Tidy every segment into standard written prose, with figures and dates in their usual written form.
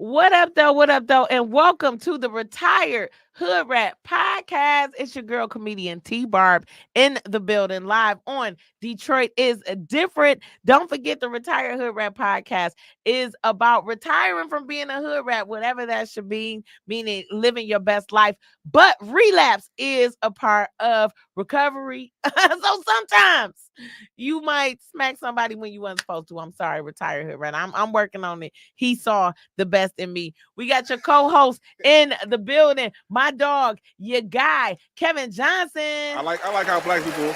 What up, though? What up, though? And welcome to the Retired Hood Rat Podcast. It's your girl, comedian T.Barb in the building, live on Detroit is Different. Don't forget the Retired Hood Rat Podcast is about retiring from being a hood rat, whatever that should be, meaning living your best life. But relapse is a part of recovery. So sometimes you might smack somebody when you weren't supposed to. I'm sorry, Retired Hood Rat. I'm working on it. He saw the best in me. We got your co-host in the building, my dog, your guy, Kevin Johnson. I like how black people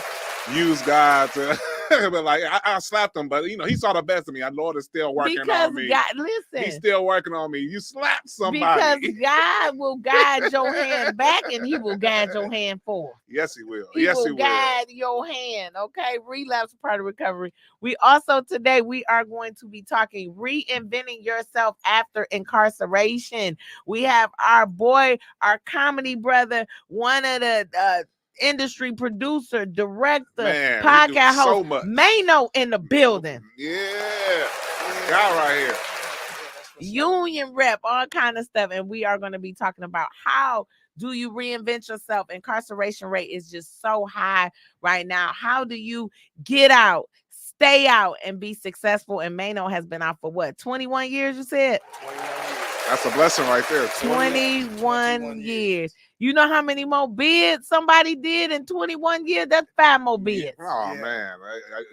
use God to, but like I slapped him, but he saw the best of me. Our Lord is still working because on me. God, listen, He's still working on me. You slapped because somebody. God will guide your hand back, and He will guide your hand forward. Yes, He will. He will guide your hand. Okay, relapse is part of recovery. We also today we are going to be talking reinventing yourself after incarceration. We have our boy, our comedy brother, one of the industry producer, director, Man, podcast so host, much. Maino in the building. Yeah, y'all right here. Union rep, all kind of stuff, and we are going to be talking about how do you reinvent yourself. Incarceration rate is just so high right now. How do you get out, stay out, and be successful? And Maino has been out for what, 21 years, you said? 21 years. That's a blessing right there. 21 years. You know how many more bids somebody did in 21 years? That's 5 more bids. Oh, Yeah. man.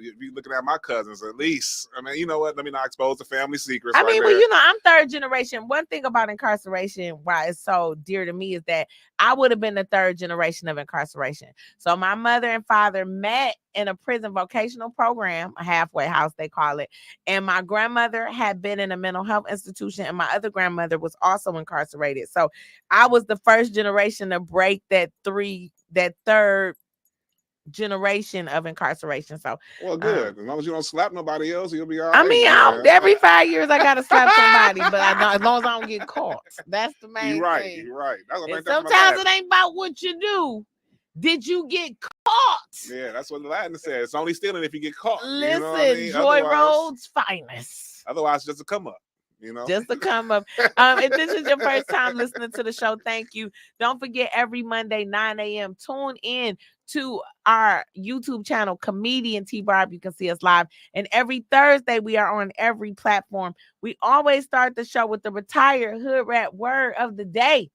You be looking at my cousins at least. I mean, you know what? Let me not expose the family secrets. I right mean, there. well, I'm third generation. One thing about incarceration, why it's so dear to me, is that I would have been the third generation of incarceration. So my mother and father met in a prison vocational program, a halfway house, they call it. And my grandmother had been in a mental health institution, and my other grandmother was also incarcerated. So I was the first generation to break that third generation of incarceration. So Well, good. As long as you don't slap nobody else, you'll be all I right. mean, man. every 5 years I gotta slap somebody, but as long as I don't get caught. That's the main You're right. thing. You're right. That's what And that's what sometimes Latin. it ain't about what you do. Did you get caught? Yeah, that's what the Latin says. It's only stealing if you get caught. Listen, you know what I mean? Joy Road's finest. Otherwise, just a come up. Just to come up. If this is your first time listening to the show, thank you. Don't forget, every Monday, 9 a.m., tune in to our YouTube channel, Comedian T.Barb. You can see us live. And every Thursday, we are on every platform. We always start the show with the Retired Hood Rat word of the day.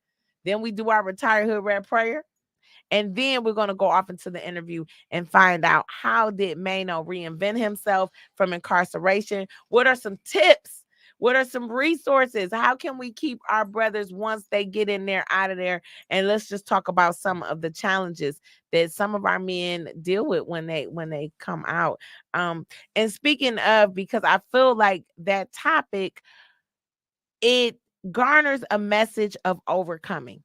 Then we do our Retired Hood Rat prayer. And then we're going to go off into the interview and find out how did Maino reinvent himself from incarceration? What are some tips? What are some resources? How can we keep our brothers once they get in there, out of there? And let's just talk about some of the challenges that some of our men deal with when they come out. And speaking of, because I feel like that topic, it garners a message of overcoming.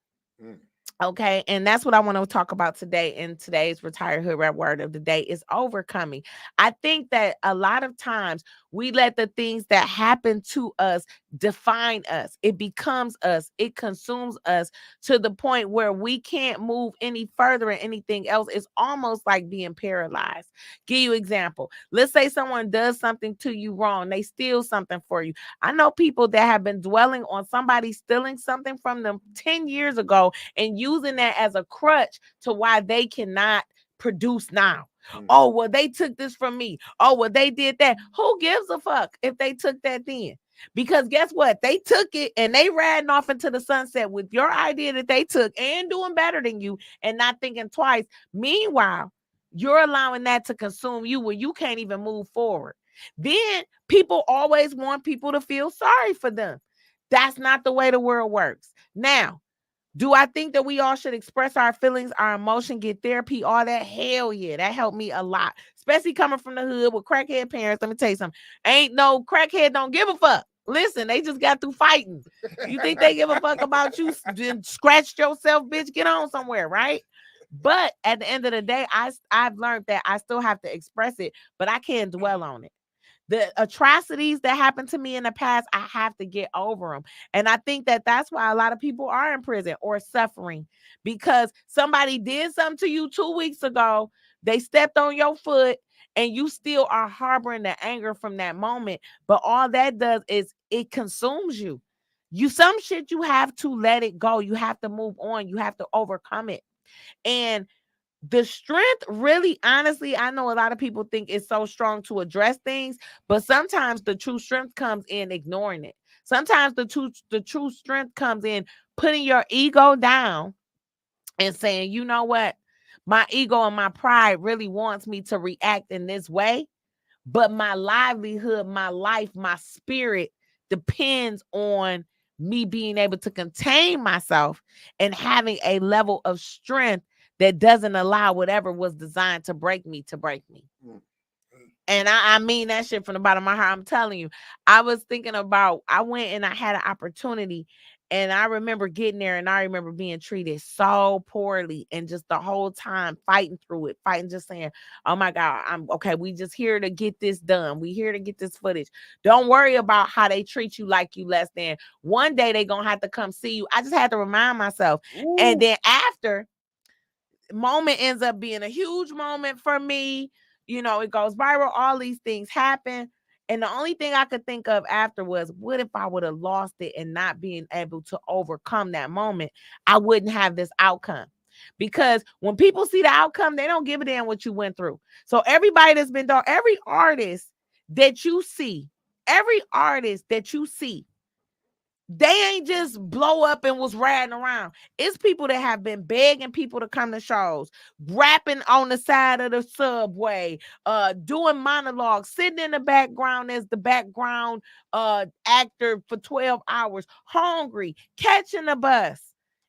Okay, and that's what I want to talk about today in today's Retired Hood Rat word of the day is overcoming. I think that a lot of times we let the things that happen to us define us. It becomes us. It consumes us to the point where we can't move any further in anything else. It's almost like being paralyzed. Give you an example. Let's say someone does something to you wrong. They steal something for you. I know people that have been dwelling on somebody stealing something from them 10 years ago and using that as a crutch to why they cannot produce now. Oh, well, they took this from me. Oh, well, they did that. Who gives a fuck if they took that then? Because guess what? They took it and they riding off into the sunset with your idea that they took and doing better than you and not thinking twice. Meanwhile, you're allowing that to consume you where you can't even move forward. Then people always want people to feel sorry for them. That's not the way the world works. Now, do I think that we all should express our feelings, our emotion, get therapy, all that? Hell yeah, that helped me a lot. Especially coming from the hood with crackhead parents. Let me tell you something. Ain't no crackhead don't give a fuck. Listen, they just got through fighting. You think they give a fuck about you? Then scratched yourself, bitch. Get on somewhere, right? But at the end of the day, I've learned that I still have to express it, but I can't dwell on it. The atrocities that happened to me in the past, I have to get over them. And I think that that's why a lot of people are in prison or suffering, because somebody did something to you 2 weeks ago. They stepped on your foot and you still are harboring the anger from that moment. But all that does is it consumes you. Some shit you have to let it go. You have to move on. You have to overcome it. And the strength, really, honestly, I know a lot of people think it's so strong to address things, but sometimes the true strength comes in ignoring it. Sometimes the true strength comes in putting your ego down and saying, you know what? My ego and my pride really wants me to react in this way, but my livelihood, my life, my spirit depends on me being able to contain myself and having a level of strength that doesn't allow whatever was designed to break me to break me. And I mean that shit from the bottom of my heart. I'm telling you, I was thinking about, I went and I had an opportunity, and I remember getting there and I remember being treated so poorly, and just the whole time fighting through it, fighting, just saying, oh my God, I'm okay. We just here to get this done. We here to get this footage. Don't worry about how they treat you like you less than. One day they gonna have to come see you. I just had to remind myself. Ooh. And then after, moment ends up being a huge moment for me. It goes viral. All these things happen. And the only thing I could think of after was, what if I would have lost it and not being able to overcome that moment? I wouldn't have this outcome. Because when people see the outcome, they don't give a damn what you went through. So everybody that's been done, every artist that you see, they ain't just blow up and was riding around. It's people that have been begging people to come to shows, rapping on the side of the subway, doing monologues, sitting in the background as the background actor for 12 hours, hungry, catching the bus.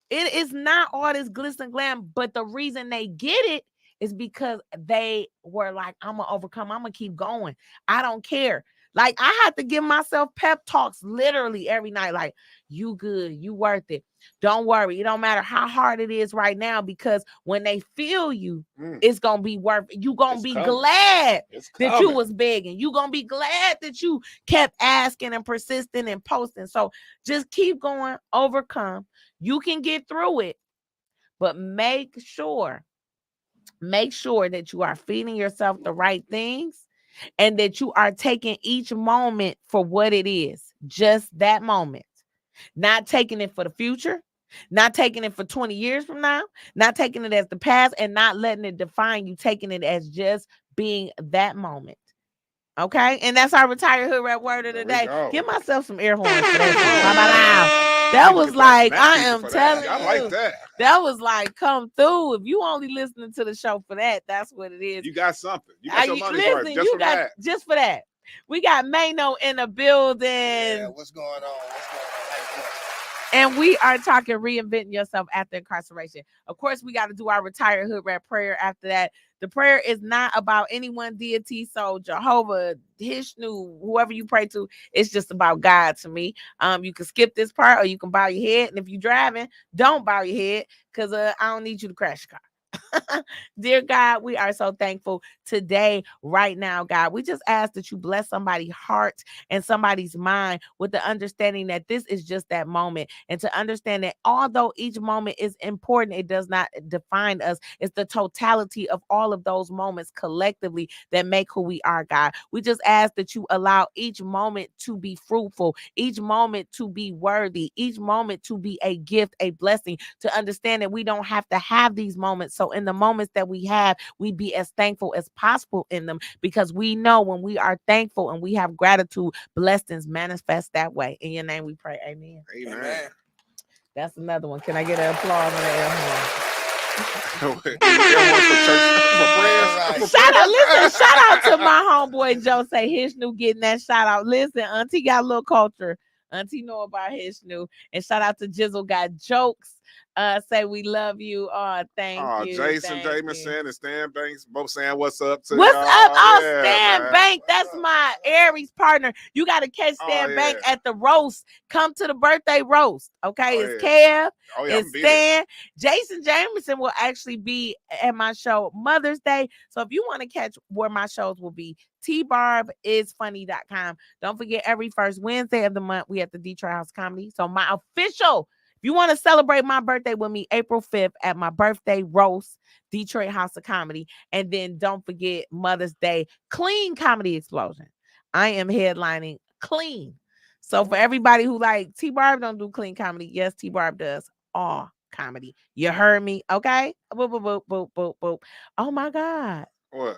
It is not all this glitz and glam, but the reason they get it is because they were like, I'm gonna overcome, I'm gonna keep going. I don't care. Like, I had to give myself pep talks literally every night. Like, you good, you worth it. Don't worry. It don't matter how hard it is right now, because when they feel you, it's going to be worth it. You going to be glad that you was begging. You going to be glad that you kept asking and persisting and posting. So just keep going, overcome. You can get through it, but make sure that you are feeding yourself the right things, and that you are taking each moment for what it is, just that moment, not taking it for the future, not taking it for 20 years from now, not taking it as the past, and not letting it define you, taking it as just being that moment. Okay, and that's our retired hood rap word of the day. Give myself some air horns for that. That was like, I am telling you, I like that. That was like, come through. If you only listening to the show for that, that's what it is. You got something. You got your money's worth just for that. Just for that. We got Maino in the building. Yeah, what's going on? And we are talking reinventing yourself after incarceration. Of course, we got to do our retired hood rap prayer after that. The prayer is not about any one deity, so Jehovah, Hishnu, whoever you pray to, it's just about God to me. You can skip this part, or you can bow your head. And if you're driving, don't bow your head, because I don't need you to crash your car. Dear God, we are so thankful today, right now, God. We just ask that you bless somebody's heart and somebody's mind with the understanding that this is just that moment, and to understand that although each moment is important, it does not define us. It's the totality of all of those moments collectively that make who we are, God. We just ask that you allow each moment to be fruitful, each moment to be worthy, each moment to be a gift, a blessing, to understand that we don't have to have these moments. So in the moments that we have, we be as thankful as possible in them, because we know when we are thankful and we have gratitude, blessings manifest that way. In your name we pray. Amen. Amen. That's another one. Can I get an applause on that? Shout out to my homeboy Joe. Say Hishnu getting that shout out. Listen, Auntie got a little culture. Auntie know about Hishnu. And shout out to Jizzle got jokes. Say we love you. Thank you. Jason Jameson and Stan Banks both saying what's up to what's y'all. up? Oh, Stan Banks. That's my Aries partner. You got to catch Stan Banks at the roast. Come to the birthday roast. Okay, it's Kev. It's Stan. Jason Jameson will actually be at my show Mother's Day. So if you want to catch where my shows will be, T.Barb is funny.com. Don't forget, every first Wednesday of the month, we at the Detroit House Comedy. So my official, if you want to celebrate my birthday with me, April 5th at my birthday roast, Detroit House of Comedy. And then don't forget Mother's Day, Clean Comedy Explosion. I am headlining Clean. So for everybody who like T-Barb don't do clean comedy, yes, T-Barb does all comedy. You heard me, okay? Boop, boop, boop, boop, boop, boop. Oh my God. What?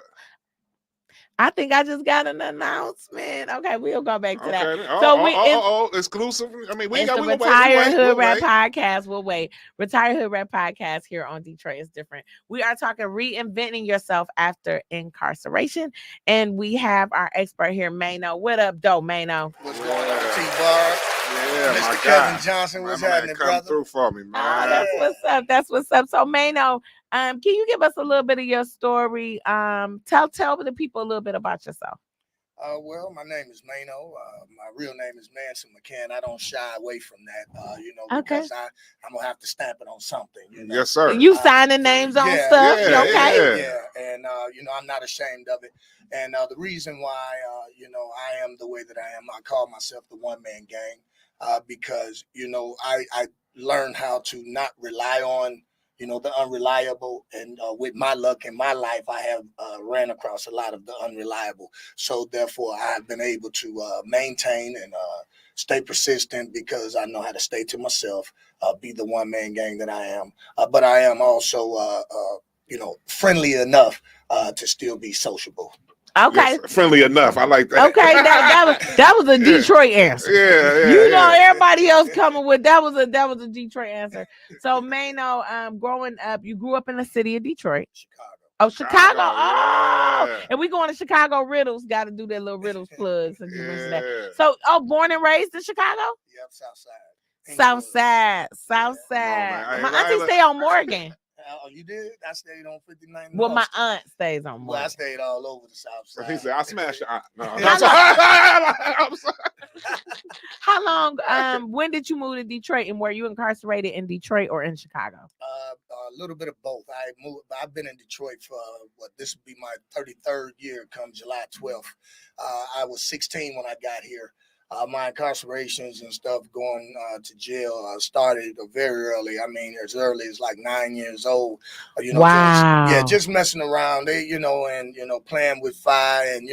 I think I just got an announcement. Okay, we'll go back to that. Okay. So it's, Exclusive. I mean, it's the we gonna wait. Retired Hood We'll Rap wait. Podcast. We'll wait. Retired Hood Rap Podcast here on Detroit is different. We are talking reinventing yourself after incarceration. And we have our expert here, Maino. What up, though, Maino? What's going on, T.Barb? Yeah, Mr. my Kevin guy. Johnson, what's Man, happening, come brother? through for me, man. Oh, that's what's up. That's what's up. So, Maino, can you give us a little bit of your story? Tell the people a little bit about yourself. Well, my name is Maino. My real name is Mano McCannn. I don't shy away from that, because I'm gonna have to stamp it on something. Yes, sir. You signing names on stuff, okay? Yeah, and I'm not ashamed of it. And the reason why, I am the way that I am, I call myself the one man gang, because I learned how to not rely on the unreliable, and with my luck in my life, I have ran across a lot of the unreliable. So therefore, I've been able to maintain and stay persistent because I know how to stay to myself, be the one man gang that I am. But I am also, friendly enough to still be sociable. Okay. Yes, friendly enough. I like that. Okay, that was a Detroit answer. Yeah. Everybody else coming with that was a Detroit answer. So Maino, growing up, you grew up in the city of Detroit. Chicago. Oh, Chicago. Yeah. And we going to Chicago Riddles. Got to do that little Riddles plug since you mentioned that. Yeah. So, born and raised in Chicago? Yep, Southside. Southside. Man. My auntie stay on Morgan. Oh, you did? I stayed on 59. Well, my aunt stays on Morgan. Well, I stayed all over the South Side. He said, I smashed your aunt. No, I'm sorry. How long, when did you move to Detroit, and were you incarcerated in Detroit or in Chicago? A little bit of both. I've been in Detroit for this will be my 33rd year come July 12th. I was 16 when I got here. My incarcerations and stuff going to jail started very early. I mean, as early as like 9 years old. Wow. Just messing around. They, and playing with fire and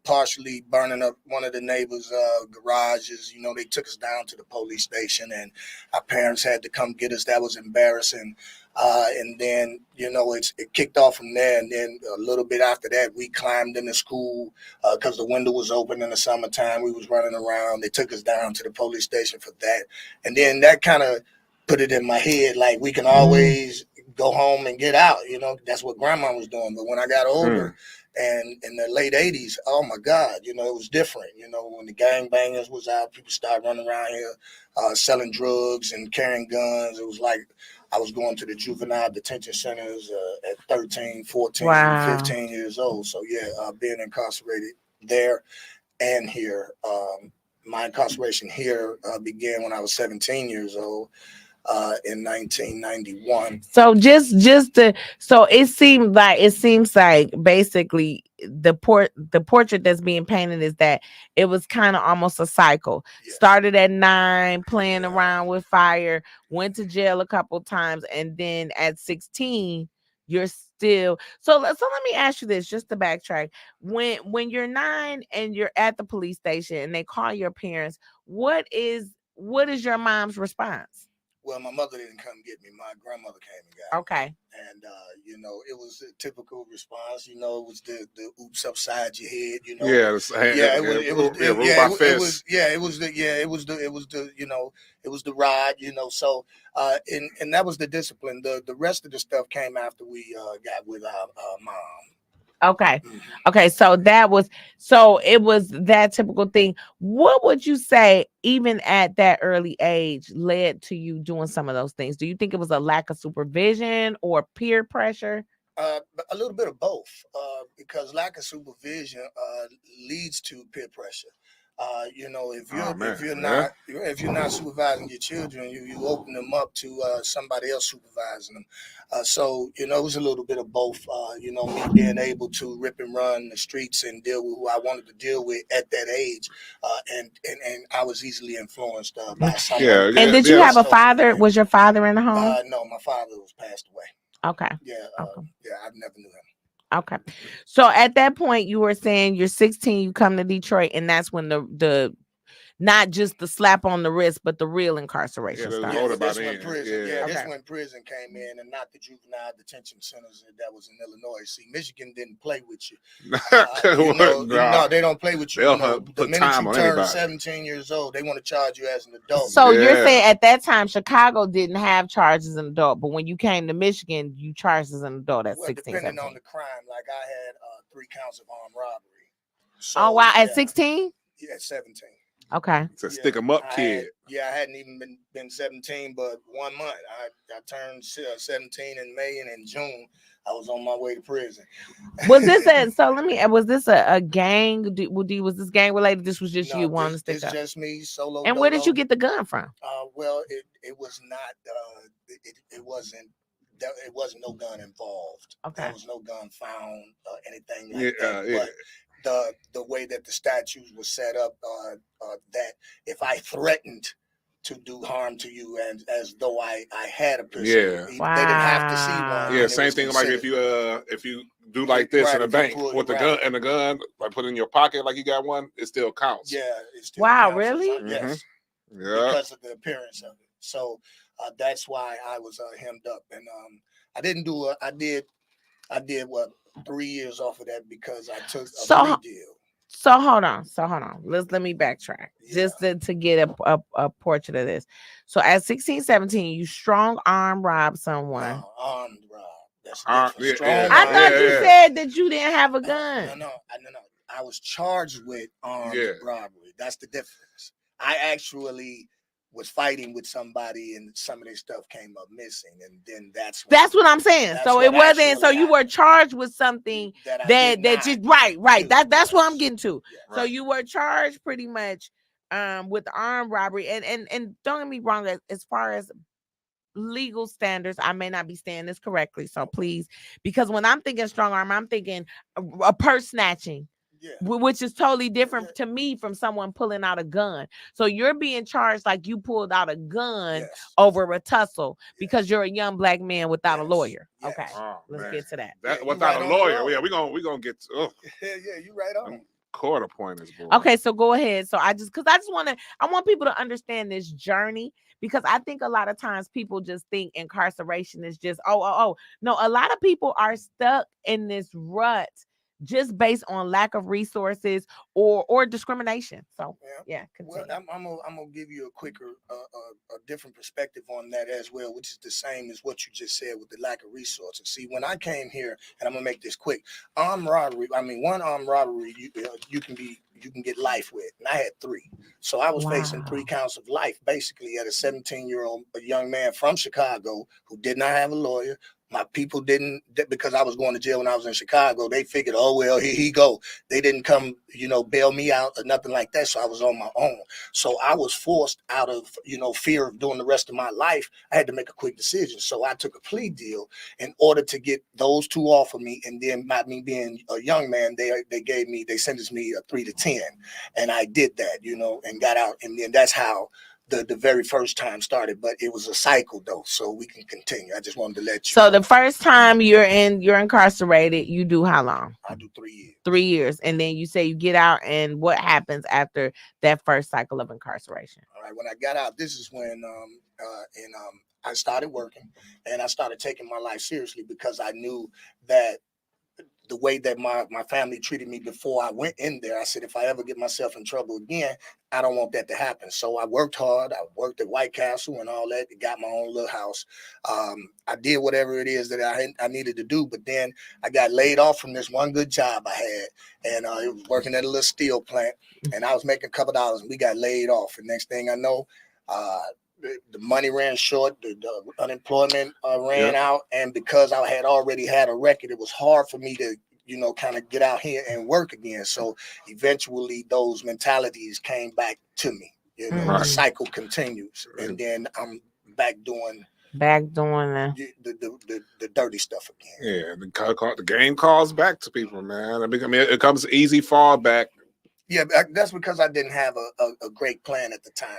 partially burning up one of the neighbors' garages. They took us down to the police station, and our parents had to come get us. That was embarrassing. And then, it kicked off from there. And then a little bit after that, we climbed into school because the window was open in the summertime. We was running around. They took us down to the police station for that. And then that kind of put it in my head, like we can always go home and get out. That's what grandma was doing. But when I got older and in the late 80s, oh my God, it was different. When the gangbangers was out, people started running around here selling drugs and carrying guns. It was like I was going to the juvenile detention centers at 13, 14, 15 years old. So, being incarcerated there and here. My incarceration here began when I was 17 years old in 1991. So so it seems like basically the portrait that's being painted is that it was kind of almost a cycle. Yes. Started at 9, playing around with fire, went to jail a couple times, and then at 16 you're still so let me ask you this, just to backtrack. When you're 9 and you're at the police station and they call your parents, what is your mom's response? Well, my mother didn't come get me. My grandmother came and got me. Okay. And, it was a typical response. It was the oops upside your head, It was the ride, So, and that was the discipline. The rest of the stuff came after we got with our mom. Okay. Okay. So it was that typical thing. What would you say, even at that early age, led to you doing some of those things? Do you think it was a lack of supervision or peer pressure? A little bit of both, because lack of supervision leads to peer pressure. If you're not supervising your children, you open them up to somebody else supervising them. So it was a little bit of both. Me being able to rip and run the streets and deal with who I wanted to deal with at that age, and I was easily influenced by someone. And did you have a father? Was your father in the home? No, my father was passed away. Okay. I never knew him. Okay. So at that point, you were saying you're 16, you come to Detroit, and that's when not just the slap on the wrist, but the real incarceration Yeah, stuff. Older by this then, when prison, yeah. this Okay. when prison came in, and not the juvenile detention centers that was in Illinois. See, Michigan didn't play with you. No, they don't play with you. They'll The put minute time you on turn anybody. 17 years old, they want to charge you as an adult. So you're Yeah. saying at that time Chicago didn't have charges as an adult, but when you came to Michigan, you charged as an adult at 16, depending 17. on the crime, like I had 3 counts of armed robbery. So, Oh wow, at 16? Yeah, 17. Okay. It's a stick 'em up I kid. I hadn't even been 17, but 1 month. I turned 17 in May, and in June I was on my way to prison. Was this was this a gang? Was this gang related? This was just you wanting to stick It's up? just me solo. And where did you get the gun from? Well, it was not. It wasn't. It wasn't no gun involved. Okay. There was no gun found, anything like that. Yeah. But the way that the statutes were set up, that if I threatened to do harm to you, and as though I had a pistol, Yeah. they didn't have to see one. Yeah, and same thing like if you do like this in a Right, if you bank pull- with the right. gun, like put it in your pocket like you got one, it still counts. Yeah, it still Wow, counts as really? yes, Yeah. because of the appearance of it. So that's why I was hemmed up, and I didn't do I did what 3 years off of that because I took a plea deal. So hold on. Let me backtrack just Yeah. to get a portrait of this. So at 16, 17, you strong arm robbed someone. Armed rob. That's Armed, different. Strong yeah. I arm. thought you said that you didn't have a gun. No. I was charged with armed robbery. That's the difference. I actually was fighting with somebody, and some of their stuff came up missing, and then that's what I'm saying. So it wasn't. So you were charged with something that just right. That's what I'm getting to. Yeah. So you were charged pretty much with armed robbery, and don't get me wrong. As far as legal standards, I may not be saying this correctly, so please, because when I'm thinking strong arm, I'm thinking a purse snatching. Yeah. Which is totally different to me from someone pulling out a gun. So you're being charged like you pulled out a gun over a tussle because you're a young black man without a lawyer. Yes. Okay, let's get to that. Without a lawyer, yeah, we gonna get to. Yeah, you right on. Quarter pointers, boy. Okay, so go ahead. So I want people to understand this journey, because I think a lot of times people just think incarceration is just no. A lot of people are stuck in this rut just based on lack of resources or discrimination. So continue. Well, I'm gonna give you a quicker, a different perspective on that as well, which is the same as what you just said with the lack of resources. See, when I came here, and I'm gonna make this quick, armed robbery. I mean, one armed robbery you can get life with, and I had 3, so I was facing 3 counts of life, basically, at a 17-year-old young man from Chicago who did not have a lawyer. My people didn't, because I was going to jail when I was in Chicago. They figured, oh, well, here he go. They didn't come, bail me out or nothing like that. So I was on my own. So I was forced out of, fear of doing the rest of my life. I had to make a quick decision. So I took a plea deal in order to get those 2 off of me. And then by me being a young man, they sentenced me a 3 to 10. And I did that, and got out. And then that's how the very first time started, but it was a cycle though, so we can continue. I just wanted to let you know. The first time you're incarcerated, you do how long? I do 3 years. 3 years, and then you say you get out, and what happens after that first cycle of incarceration? All right, when I got out, this is when I started working, and I started taking my life seriously, because I knew that the way that my family treated me before I went in there, I said, if I ever get myself in trouble again, I don't want that to happen. So I worked hard. I worked at White Castle and all that. Got my own little house. I did whatever it is that I needed to do. But then I got laid off from this one good job I had. And it was working at a little steel plant. And I was making a couple dollars, and we got laid off. And next thing I know, the money ran short, the unemployment ran out, and because I had already had a record, it was hard for me to, kind of get out here and work again. So eventually those mentalities came back to me. The cycle continues, and then I'm back doing the dirty stuff again. Yeah, the game calls back to people, man. I mean, it comes easy fall back. Yeah, that's because I didn't have a great plan at the time,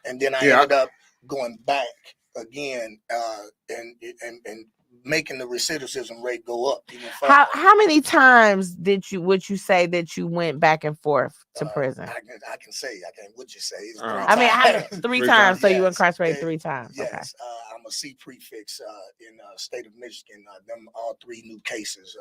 and then I ended up going back again, and making the recidivism rate go up even further. How many times would you say that you went back and forth to prison? I can say, would you say? It's I mean, three times. So you incarcerated 3 times. Yes, okay. I'm a C prefix in state of Michigan. Them all 3 new cases.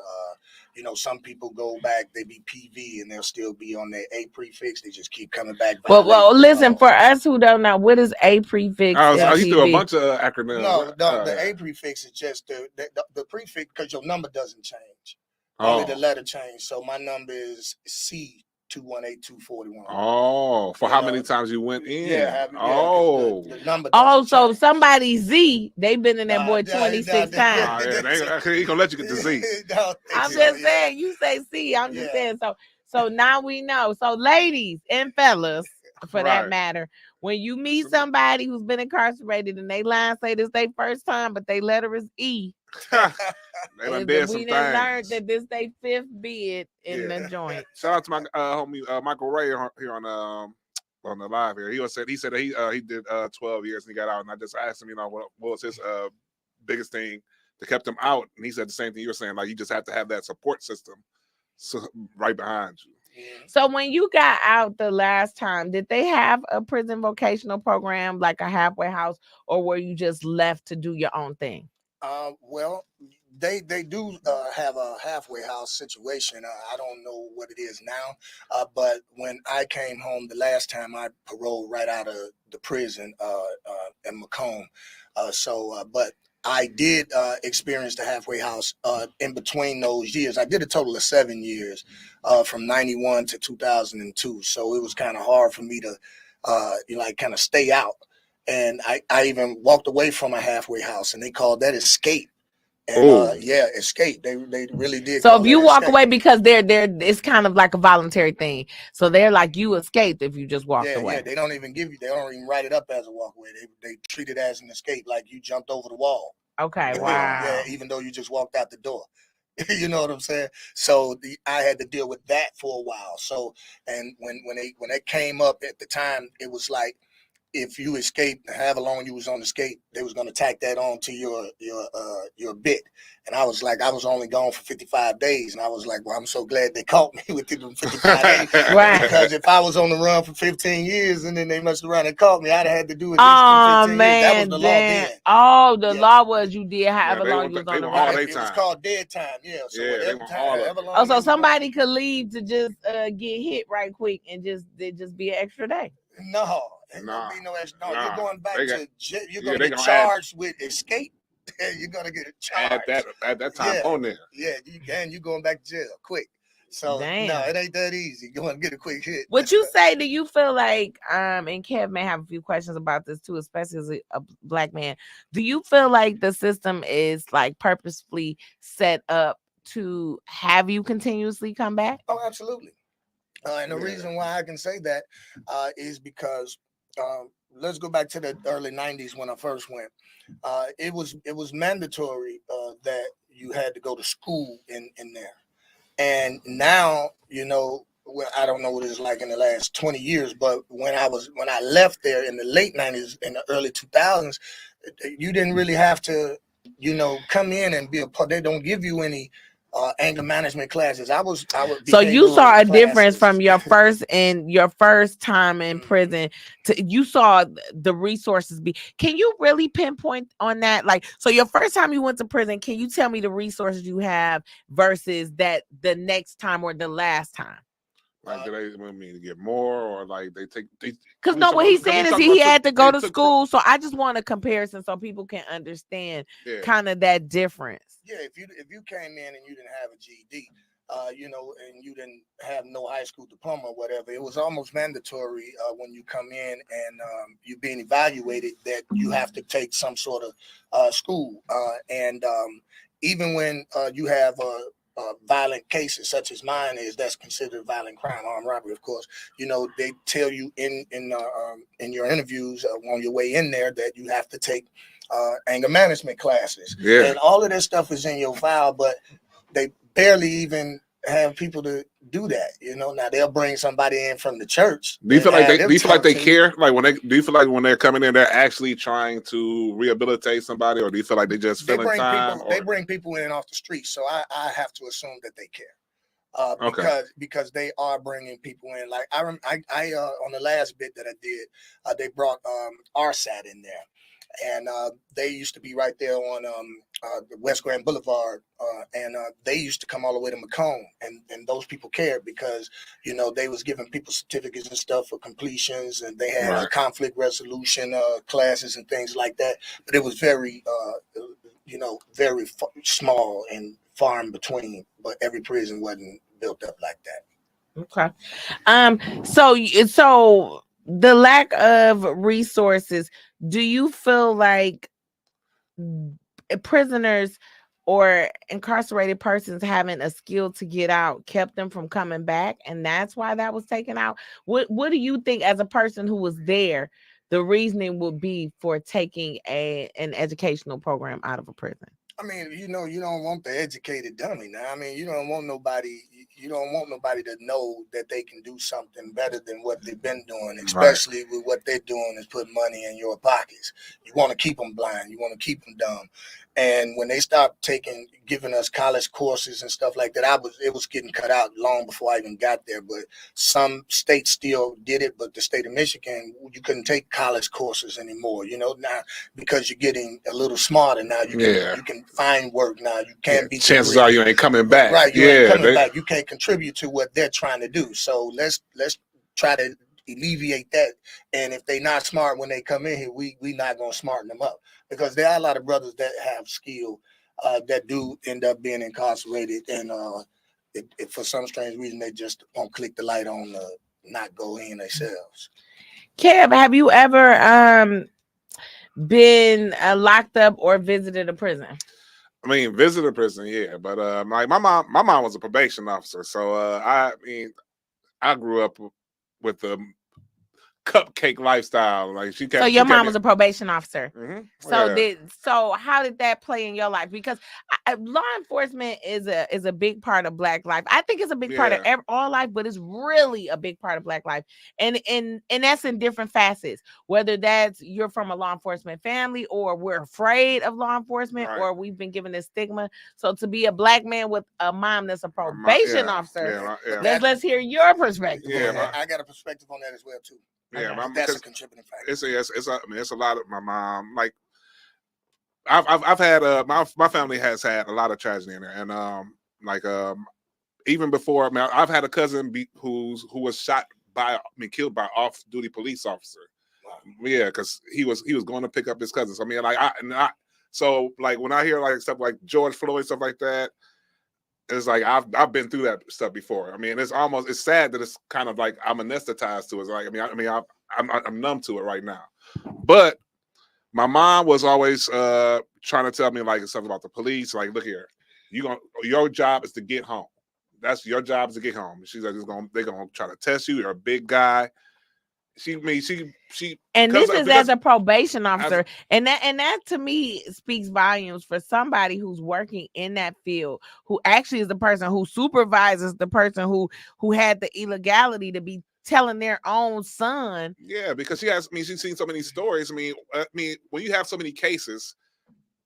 You know, some people go back, they be PV, and they'll still be on their A prefix. They just keep coming back. Well, listen, for us who don't know, what is A prefix? He threw a bunch of acronyms. No, the A prefix is just the prefix, because your number doesn't change. Only the letter change. So my number is C 218241. Oh, for how many times you went in? The number. So somebody Z, they've been in that boy 26 times. He gonna let you get the Z. I'm just saying, you say C. I'm just saying. So now we know. So ladies and fellas, for that matter, when you meet somebody who's been incarcerated and they lie and say this their first time, but they letter is E. We done learned that this they 5th bid in the joint. Shout out to my homie Michael Ray here on the live here. He said that he did 12 years and he got out, and I just asked him, you know, what was his biggest thing that kept him out, and he said the same thing you were saying, like you just have to have that support system right behind you. So when you got out the last time, did they have a prison vocational program like a halfway house, or were you just left to do your own thing? Well, they do have a halfway house situation. I don't know what it is now, but when I came home the last time, I paroled right out of the prison in Macomb. But I did experience the halfway house in between those years. I did a total of 7 years, from 91 to 2002. So it was kind of hard for me to kind of stay out. And I even walked away from a halfway house, and they called that escape. And escape. They really did. So if you walk away, because they're it's kind of like a voluntary thing. So they're like, you escaped if you just walked away. Yeah, they don't even write it up as a walk away. They treat it as an escape, like you jumped over the wall. Okay, wow. Yeah, even though you just walked out the door. You know what I'm saying? So I had to deal with that for a while. So, and when they came up at the time, it was like, if you escaped, however long you was on the escape, they was gonna tack that on to your bit. And I was like, I was only gone for 55 days, and I was like, well, I'm so glad they caught me within 55 days. Right. Because if I was on the run for 15 years and then they messed around and caught me, I'd have had to do it. Oh man, that was the law then. Oh, the law was you did however long you was on the run. It was called dead time. Yeah. So whatever time. Oh, so somebody could leave to just get hit right quick and just be an extra day. No. Ain't gonna be no extra. No, you're going back to jail. You're gonna get charged with escape. You're gonna get charged at that time on there. Yeah, you're going back to jail quick. So no, it ain't that easy. You're gonna get a quick hit. What you say? Do you feel like and Kev may have a few questions about this too, especially as a black man. Do you feel like the system is like purposefully set up to have you continuously come back? Oh, absolutely. And the reason why I can say that is because let's go back to the early 90s when I first went. It was mandatory that you had to go to school in there. And now, you know, I don't know what it's like in the last 20 years, but when I left there in the late 90s and the early 2000s, you didn't really have to, you know, come in and be a part. They don't give you any anger management classes. So you saw a difference from your first time in prison to you saw the resources can you really pinpoint on that? Like, so your first time you went to prison, can you tell me the resources you have versus that the next time or the last time? Like, do they want me to get more, or like they take? Because no, what he's saying is he had to go to school. So I just want a comparison so people can understand kind of that difference. Yeah, if you came in and you didn't have a GED, you know, and you didn't have no high school diploma or whatever, it was almost mandatory when you come in and you're being evaluated that you have to take some sort of school. And even when you have violent cases such as mine that's considered violent crime, armed robbery, of course, you know, they tell you in your interviews on your way in there that you have to take anger management classes. And all of that stuff is in your file, but they barely even have people to do that. Now they'll bring somebody in from the church. Do you feel like they to care? Like do you feel like when they're coming in, they're actually trying to rehabilitate somebody, or do you feel like they just filling time? They bring people in off the street, so I have to assume that they care. Because they are bringing people in. Like I on the last bit that I did, they brought RSAT in there, and they used to be right there on the West Grand Boulevard, and they used to come all the way to McComb, and those people cared because they was giving people certificates and stuff for completions, and they had conflict resolution classes and things like that. But it was very very small and far in between. But every prison wasn't built up like that. Okay. So the lack of resources, do you feel like prisoners or incarcerated persons having a skill to get out kept them from coming back, and that's why that was taken out? What do you think, as a person who was there, the reasoning would be for taking an educational program out of a prison? I mean, you don't want the educated dummy now. I mean, you don't want nobody to know that they can do something better than what they've been doing, especially with what they're doing is put money in your pockets. You want to keep them blind. You want to keep them dumb. And when they stopped giving us college courses and stuff like that, it was getting cut out long before I even got there. But some states still did it, but the state of Michigan, you couldn't take college courses anymore. Now because you're getting a little smarter now. You can find work now. You can't be. Chances are you ain't coming back. Right, you ain't coming back. You can't contribute to what they're trying to do. So let's try to alleviate that. And if they're not smart when they come in here, we not gonna smarten them up, because there are a lot of brothers that have skill that do end up being incarcerated, and if for some strange reason they just won't click the light on not go in themselves. Kev, have you ever been locked up or visited a prison? I mean, visited a prison, yeah, but like my mom was a probation officer, so I grew up with the cupcake lifestyle. Like so your mom was a probation officer. Mm-hmm. So how did that play in your life? Because law enforcement is a big part of Black life. I think it's a big part of all life, but it's really a big part of Black life, and that's in different facets. Whether that's you're from a law enforcement family, or we're afraid of law enforcement, or we've been given this stigma. So to be a Black man with a mom that's a probation officer, let's hear your perspective. Yeah, I got a perspective on that as well too. Yeah, that's a contributing factor. It's a lot of my mom. Like I've had my family has had a lot of tragedy in there, and even before, I've had a cousin who was killed by off-duty police officer. Wow. Yeah, because he was going to pick up his cousin. So so like when I hear like stuff like George Floyd, stuff like that, it's like I've been through that stuff before. I mean, it's sad that it's kind of like I'm anesthetized to it. It's like I'm numb to it right now. But my mom was always trying to tell me like stuff about the police. Like, look here, your job is to get home. That's your job, is to get home. She's like, they're gonna try to test you. You're a big guy. She and this is as a probation officer, and that to me speaks volumes for somebody who's working in that field, who actually is the person who supervises the person who had the illegality to be telling their own son. Yeah, because she's seen so many stories. I mean, when you have so many cases,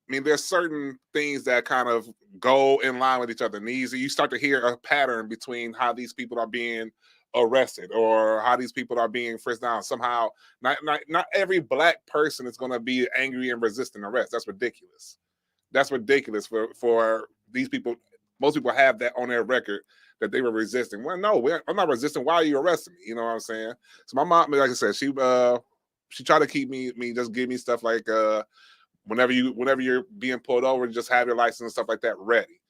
there's certain things that kind of go in line with each other. And you start to hear a pattern between how these people are being arrested or how these people are being frisked down. Somehow, not every Black person is going to be angry and resisting arrest. That's ridiculous. That's ridiculous for these people. Most people have that on their record that they were resisting. Well, no, I'm not resisting. Why are you arresting me? You know what I'm saying? So my mom, like I said, she tried to keep me just give me stuff like whenever you're being pulled over, just have your license and stuff like that ready.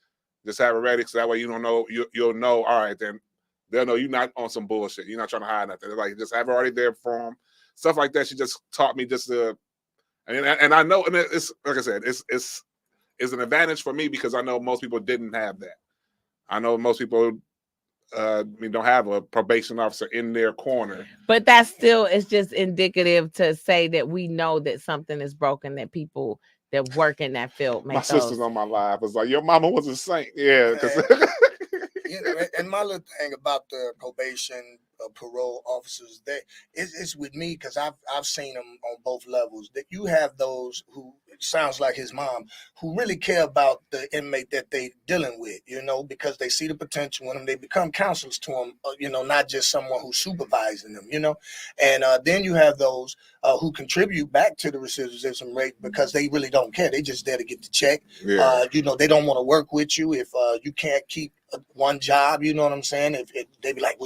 Just have it ready, so that way you'll know. All right, then they'll know you're not on some bullshit. You're not trying to hide nothing. They're like, just have it already there for them. Stuff like that. She just taught me just to. And I know, and it's like I said, it's an advantage for me because I know most people didn't have that. I know most people don't have a probation officer in their corner. But that still is just indicative to say that we know that something is broken, that people that work in that field make my sister's on my live. It's like, your mama was a saint. Yeah. And my little thing about the probation parole officers, that it's with me because I've seen them on both levels. That you have those who, it sounds like his mom, who really care about the inmate that they dealing with, because they see the potential in them. They become counselors to them, not just someone who's supervising them, And then you have those who contribute back to the recidivism rate because they really don't care. They just there to get the check. Yeah. They don't want to work with you if you can't keep one job. You know what I'm saying? If they be like,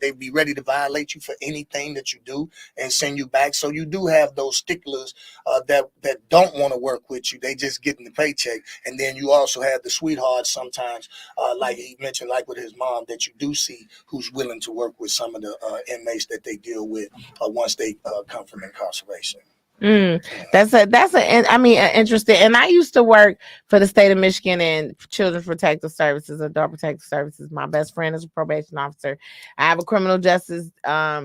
they be ready to violate you for anything that you do and send you back. So you do have those sticklers that don't want to work with you. They just getting the paycheck. And then you also have the sweethearts sometimes, like he mentioned, like with his mom, that you do see who's willing to work with some of the inmates that they deal with once they come from incarceration. That's interesting. And I used to work for the state of Michigan in Children's Protective Services, Adult Protective Services. My best friend is a probation officer. I have a criminal justice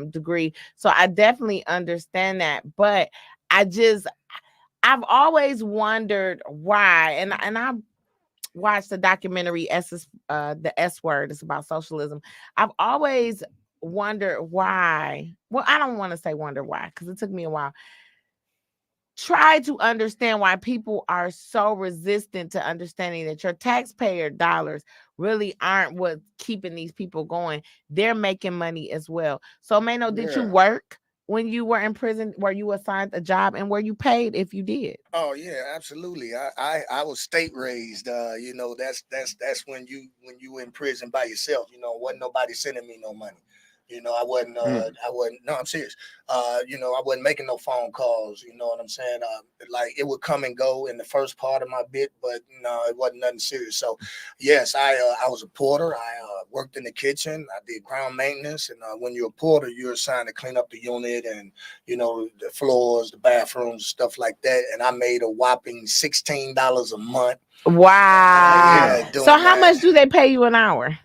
degree, so I definitely understand that. But I've always wondered why, and I watched the documentary the S Word. It's about socialism. I've always wondered why. Well, I don't want to say wonder why because it took me a while. Try to understand why people are so resistant to understanding that your taxpayer dollars really aren't what's keeping these people going. They're making money as well. So, Maino, did you work when you were in prison? Were you assigned a job and were you paid if you did? Oh yeah, absolutely. I was state raised. That's when you in prison by yourself. Wasn't nobody sending me no money. I wasn't. No, I'm serious. I wasn't making no phone calls. You know what I'm saying? Like it would come and go in the first part of my bit, but no, it wasn't nothing serious. So, yes, I was a porter. I worked in the kitchen. I did ground maintenance, and when you're a porter, you're assigned to clean up the unit and the floors, the bathrooms, stuff like that. And I made a whopping $16 a month. Wow. So how much do they pay you an hour?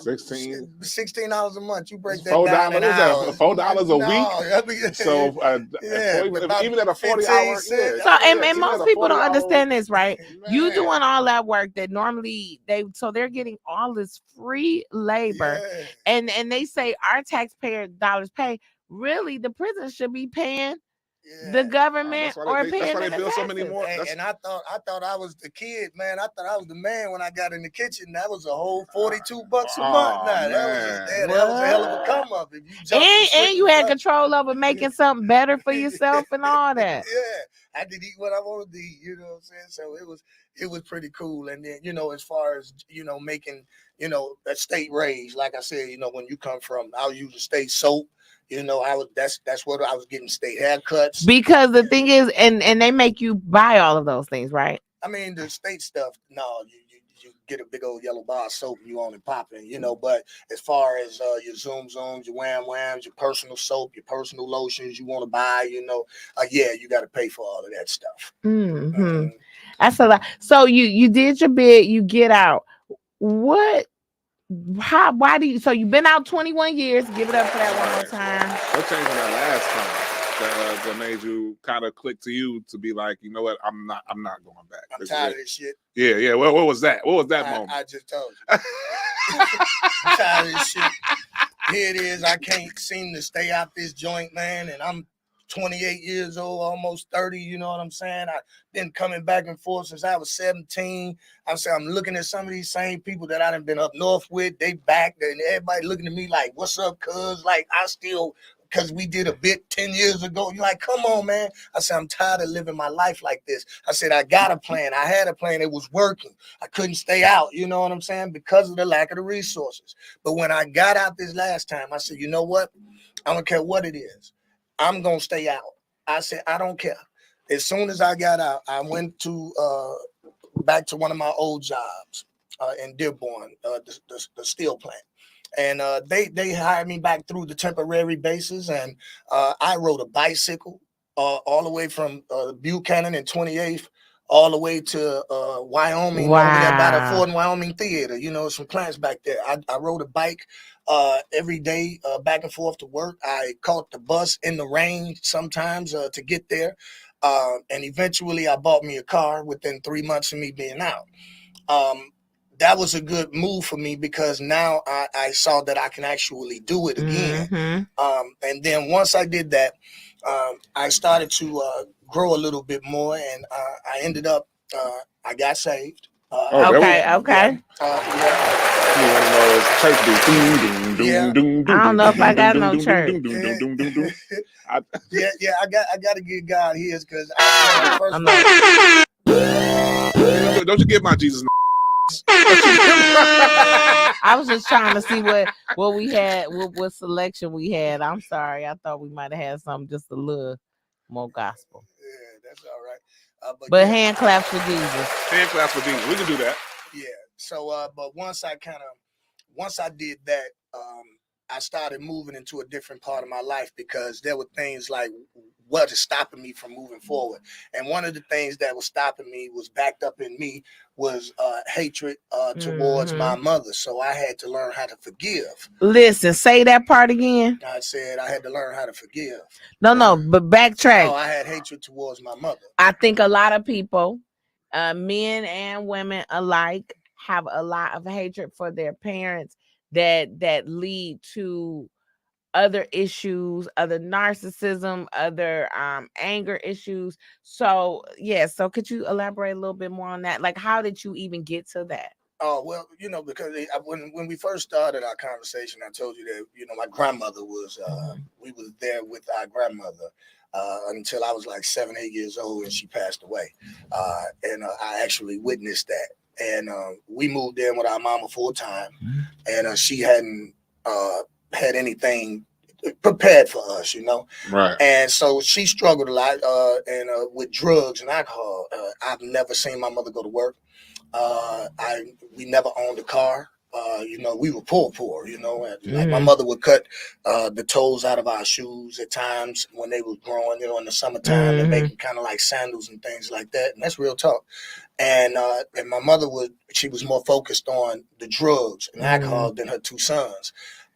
$16 a month. You break that $4 down in hours. $4 a week. So even at a 40-hour, So and most people don't understand this, right? You doing all that work that normally they're getting all this free labor, and they say our taxpayer dollars pay. Really, the prison should be paying the government or paying that's why they build so many more. And I thought I was the kid, man. I thought I was the man when I got in the kitchen. That was a whole $42 a month. Now that was a hell of a come up. If you and you had control over making something better for yourself and all that. Yeah, I did eat what I wanted to eat. You know what I'm saying? So it was pretty cool. And then as far as making a state raise, like I said, when you come from, I'll use a state soap. That's what I was getting, state haircuts. Because the thing is, and they make you buy all of those things, right? I mean, the state stuff, no, you get a big old yellow bar of soap and you on it popping, But as far as your zooms, your whams, your personal soap, your personal lotions you want to buy, you got to pay for all of that stuff. Mm-hmm. That's a lot. So you did your bid, you get out. Why do you? So you've been out 21 years. Give it up for that one more time. What changed on that last time that made you kind of click to you to be like, you know what, I'm not going back. I'm tired of this shit. Yeah. What was that? What was that moment? I just told you. I'm tired of this shit. Here it is. I can't seem to stay out this joint, man, and I'm 28 years old, almost 30, you know what I'm saying? I've been coming back and forth since I was 17. I'm looking at some of these same people that I done been up north with. They back, and everybody looking at me like, what's up, cuz? Like, because we did a bit 10 years ago. You're like, come on, man. I said, I'm tired of living my life like this. I said, I got a plan. I had a plan. It was working. I couldn't stay out, you know what I'm saying? Because of the lack of the resources. But when I got out this last time, I said, you know what? I don't care what it is. I'm going to stay out. I said, I don't care. As soon as I got out, I went to back to one of my old jobs in Dearborn, the steel plant. And they hired me back through the temporary basis. And I rode a bicycle all the way from Buchanan and 28th all the way to Wyoming. Wow. Over there by the Ford and Wyoming Theater. Some plants back there. I rode a bike every day back and forth to work. I caught the bus in the rain sometimes to get there. And eventually I bought me a car within 3 months of me being out. that was a good move for me because now I saw that I can actually do it again. And then once I did that, I started to grow a little bit more, and I ended up, I got saved. Okay. Yeah. One of those church beats. I don't know if I got no church. Yeah, I got to give God his because first I'm of all, Don't you give my Jesus? I was just trying to see what we had, what selection we had. I'm sorry, I thought we might have had something just a little more gospel. Yeah, that's all right. But hand claps for Jesus. Hand claps for Jesus. We can do that. Yeah. So, but once I did that, I started moving into a different part of my life because there were things like what is stopping me from moving forward. And one of the things that was stopping me was backed up in me was hatred towards my mother. So I had to learn how to forgive. Listen, say that part again. I said I had to learn how to forgive. No, but backtrack. Oh, I had hatred towards my mother. I think a lot of people, men and women alike, have a lot of hatred for their parents that lead to other issues, other narcissism, other anger issues. So so could you elaborate a little bit more on that? Like, how did you even get to that? Oh, well, because when we first started our conversation, I told you that, my grandmother was, we was there with our grandmother until I was like 7, 8 years old, and she passed away. And I actually witnessed that. And we moved in with our mama full time, and she hadn't had anything prepared for us, Right. And so she struggled a lot and with drugs and alcohol. I've never seen my mother go to work. We never owned a car. We were poor, like my mother would cut the toes out of our shoes at times when they were growing, in the summertime, and make them kind of like sandals and things like that. And that's real talk. And my mother she was more focused on the drugs and alcohol than her 2 sons.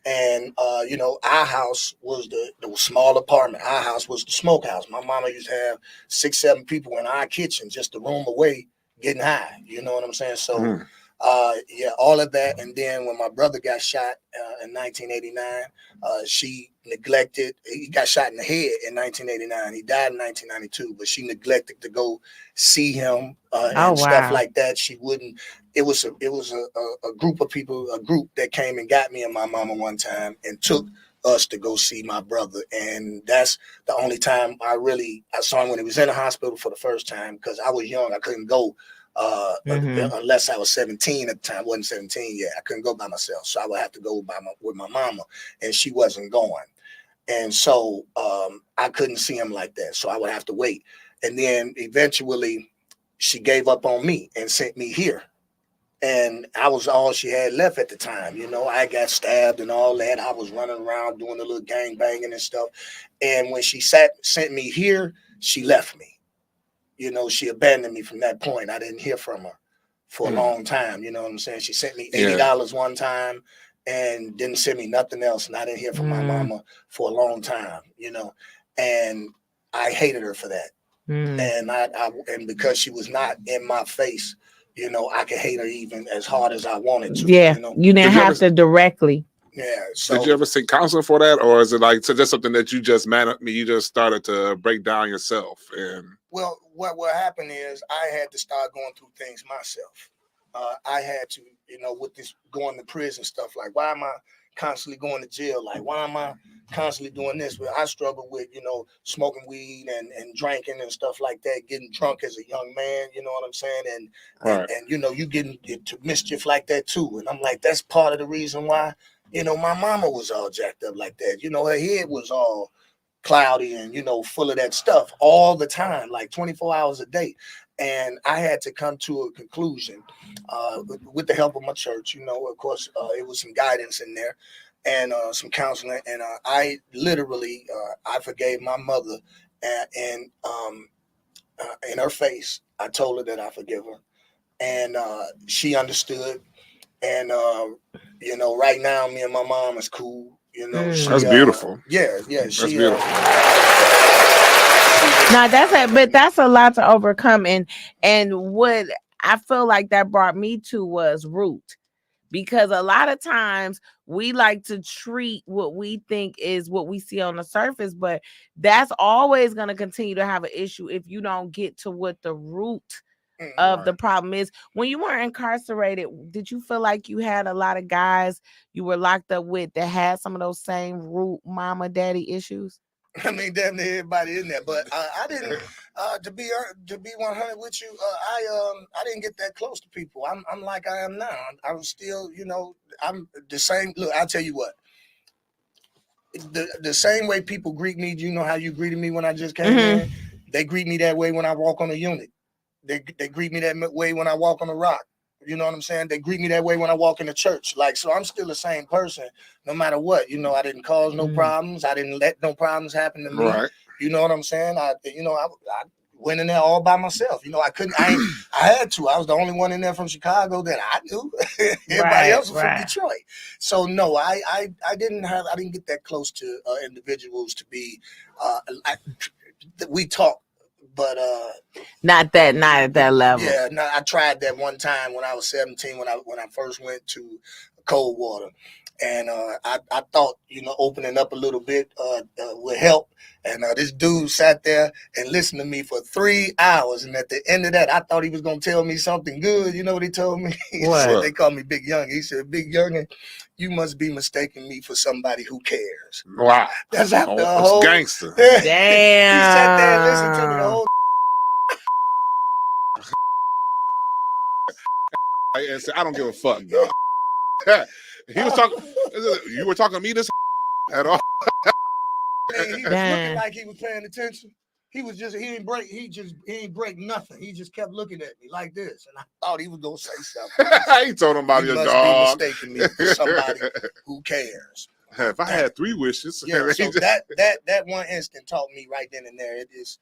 And our house was the small apartment. Our house was the smokehouse. My mama used to have 6, 7 people in our kitchen, just a room away, getting high. You know what I'm saying? So, all of that. And then when my brother got shot in 1989, she neglected. He got shot in the head in 1989. He died in 1992, but she neglected to go see him and stuff like that. She wouldn't. It was a group of people, a group that came and got me and my mama one time and took us to go see my brother. And that's the only time I saw him, when he was in the hospital for the first time, because I was young. I couldn't go unless I was 17 at the time. I wasn't 17 yet. I couldn't go by myself. So I would have to go with my mama, and she wasn't going. And so I couldn't see him like that. So I would have to wait. And then eventually she gave up on me and sent me here. And I was all she had left at the time. I got stabbed and all that. I was running around doing a little gang banging and stuff. And when she sent me here, she left me. She abandoned me from that point. I didn't hear from her for a long time. You know what I'm saying? She sent me $80 one time and didn't send me nothing else. And I didn't hear from my mama for a long time, and I hated her for that. And and because she was not in my face, I could hate her even as hard as I wanted to. Yeah, you didn't have to directly. Yeah. So, did you ever seek counseling for that, or is it like just something that you just you just started to break down yourself? And well, what happened is I had to start going through things myself. I had to, with this going to prison stuff. Like, why am I constantly going to jail? Like, why am I constantly doing this? Well, I struggle with, smoking weed and drinking and stuff like that, getting drunk as a young man, you know what I'm saying? And you getting into mischief like that too. And I'm like, that's part of the reason why, my mama was all jacked up like that. Her head was all cloudy and, full of that stuff all the time, like 24 hours a day. And I had to come to a conclusion with the help of my church. Of course, it was some guidance in there and some counseling. And I literally, I forgave my mother, and in her face, I told her that I forgive her. And she understood. And, right now, me and my mom is cool. That's beautiful. Yeah. That's beautiful. Now but that's a lot to overcome. And what I feel like that brought me to was root. Because a lot of times we like to treat what we think is what we see on the surface, but that's always going to continue to have an issue if you don't get to what the root of the problem is. When you were incarcerated, did you feel like you had a lot of guys you were locked up with that had some of those same root mama daddy issues? I mean, damn near everybody in there, but I didn't. To be 100 with you, I didn't get that close to people. I'm like I am now. I was still, I'm the same. Look, I'll tell you what. The same way people greet me, you know how you greeted me when I just came in. They greet me that way when I walk on a unit. They greet me that way when I walk on a rock. You know what I'm saying? They greet me that way when I walk in the church. Like, so I'm still the same person, no matter what. I didn't cause no problems. I didn't let no problems happen to me. Right. You know what I'm saying? I went in there all by myself. I had to. I was the only one in there from Chicago that I knew. Everybody else was from Detroit. So no, I didn't get that close to individuals to be. We talk. But not at that level. Yeah, no, I tried that one time when I was 17 when I first went to Coldwater, and I thought opening up a little bit would help. And this dude sat there and listened to me for 3 hours, and at the end of that, I thought he was gonna tell me something good. You know what he told me? He said, they call me Big Young. He said, "Big Young, you must be mistaking me for somebody who cares." Wow, that's after a whole gangster. Damn, he sat there and listened to me the whole. And said, "I don't give a fuck, dog." He was talking. You were talking to me this at all? He was looking like he was paying attention. He didn't break nothing. He just kept looking at me like this, and I thought he was gonna say something. He told him about your must dog. Be mistaking me for somebody who cares. If I had 3 wishes, so that one instant taught me right then and there. It is,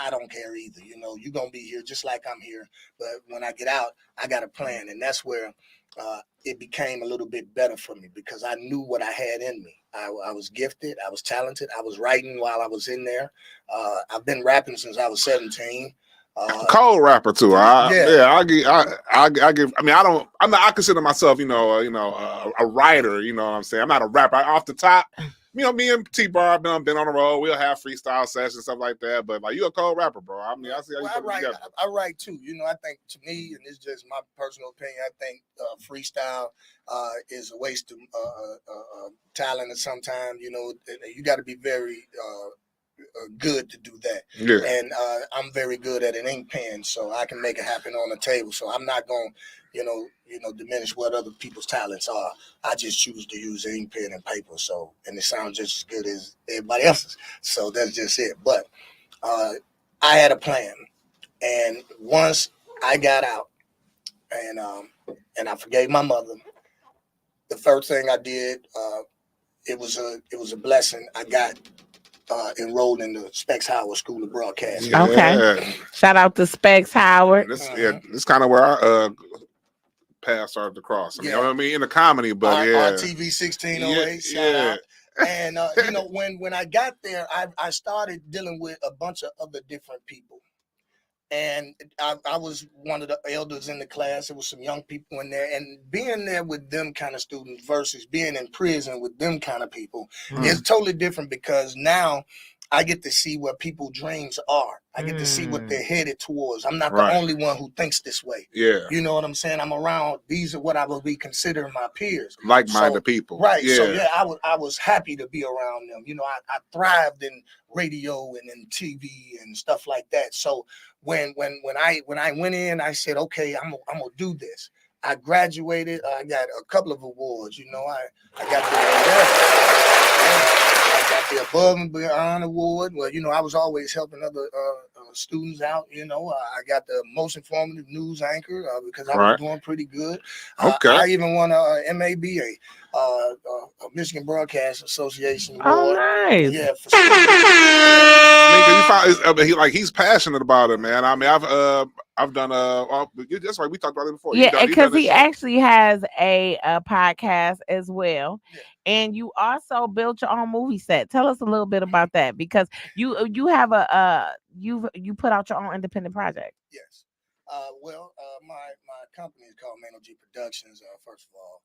I don't care either. You're gonna be here just like I'm here. But when I get out, I got a plan, and that's where it became a little bit better for me because I knew what I had in me. I was gifted. I was talented. I was writing while I was in there. I've been rapping since I was 17. Cold rapper too. I consider myself, a writer. You know what I'm saying? I'm not a rapper. Off the top, me and T.Barb been on the road. We'll have freestyle sessions, stuff like that. But like, you a cold rapper, bro. I mean, I see how you put it together. I write too. I think to me, and it's just my personal opinion, I think freestyle is a waste of talent. And sometimes, you got to be very good to do that. Yeah. And I'm very good at an ink pen, so I can make it happen on the table. So I'm not going to, diminish what other people's talents are. I just choose to use ink pen and paper. So, and it sounds just as good as everybody else's. So that's just it. But I had a plan, and once I got out, and I forgave my mother, the first thing I did, it was a blessing. I got enrolled in the Specs Howard School of Broadcasting. Yeah. Okay. Shout out to Specs Howard. This kind of where our path started to cross. I mean, you know what I mean? In the comedy, but RTV 1608. Shout out. And when I got there, I started dealing with a bunch of other different people. And I was one of the elders in the class. There was some young people in there. And being there with them kind of students versus being in prison with them kind of people is totally different because now I get to see what people's dreams are. I get to see what they're headed towards. I'm not the only one who thinks this way. Yeah. You know what I'm saying? I'm around. These are what I will be considering my peers. Like-minded people. Right. Yeah. So, I was happy to be around them. I thrived in radio and in TV and stuff like that. So when I went in, I said, okay, I'm gonna do this. I graduated. I got a couple of awards. I got the Above and Beyond Award. Well, I was always helping other students out. I got the most informative news anchor because I was doing pretty good. Okay. I even won a MABA, Michigan Broadcast Association Award. Oh, nice. Yeah. He's passionate about it, man. I mean, I've done that's right. We talked about it before. Yeah, because he actually has a podcast as well. Yeah. And you also built your own movie set. Tell us a little bit about that because you have you put out your own independent project. Yes. My company is called Maino Productions. First of all,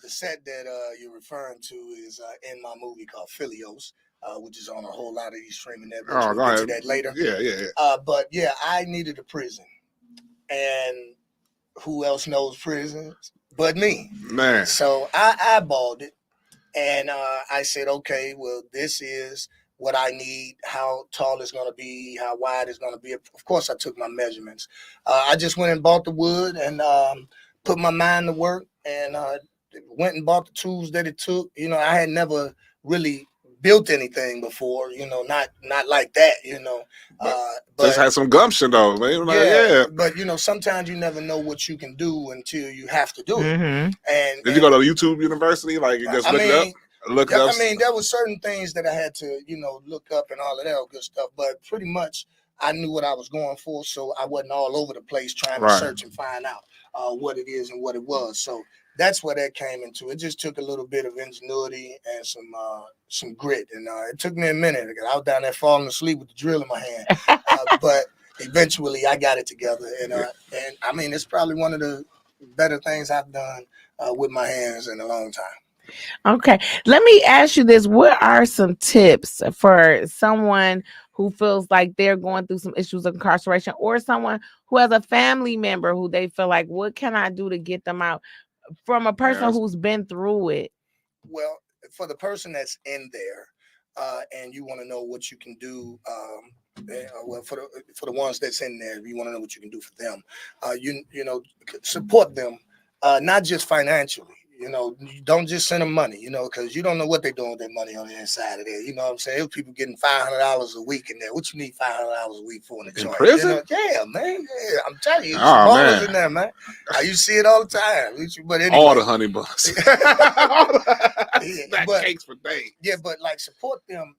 the set that you're referring to is in my movie called Filios, which is on a whole lot of these streaming networks. Oh, We'll get to that later. Yeah. But yeah, I needed a prison, and who else knows prisons but me? Man. So I eyeballed it, and I said, okay, well, this is what I need, how tall it's going to be, how wide it's going to be. Of course, I took my measurements. I just went and bought the wood and put my mind to work, and went and bought the tools that it took. I had never really built anything before, not like that, But just had some gumption though, man. Yeah. But sometimes you never know what you can do until you have to do it. Mm-hmm. And did you go to YouTube University? Like you just look it up? Look it up. I mean, there were certain things that I had to, look up and all of that good stuff. But pretty much, I knew what I was going for, so I wasn't all over the place trying to search and find out what it is and what it was. So that's where that came into. It just took a little bit of ingenuity and some grit, and it took me a minute. I was down there falling asleep with the drill in my hand, but eventually I got it together. And I mean, it's probably one of the better things I've done with my hands in a long time. Okay, let me ask you this. What are some tips for someone who feels like they're going through some issues of incarceration, or someone who has a family member who they feel like, what can I do to get them out, from a person who's been through it? Well, for the person that's in there and you want to know what you can do, well, for the ones that's in there, you want to know what you can do for them, support them, not just financially. You don't just send them money, because you don't know what they're doing with their money on the inside of there. You know what I'm saying? There's people getting $500 a week in there. What you need $500 a week for in the joint? Prison? Yeah, man. Yeah, I'm telling you, there's some ballers in there, man. You see it all the time. But anyway, all the honey buns, cakes for days. Yeah, but like support them,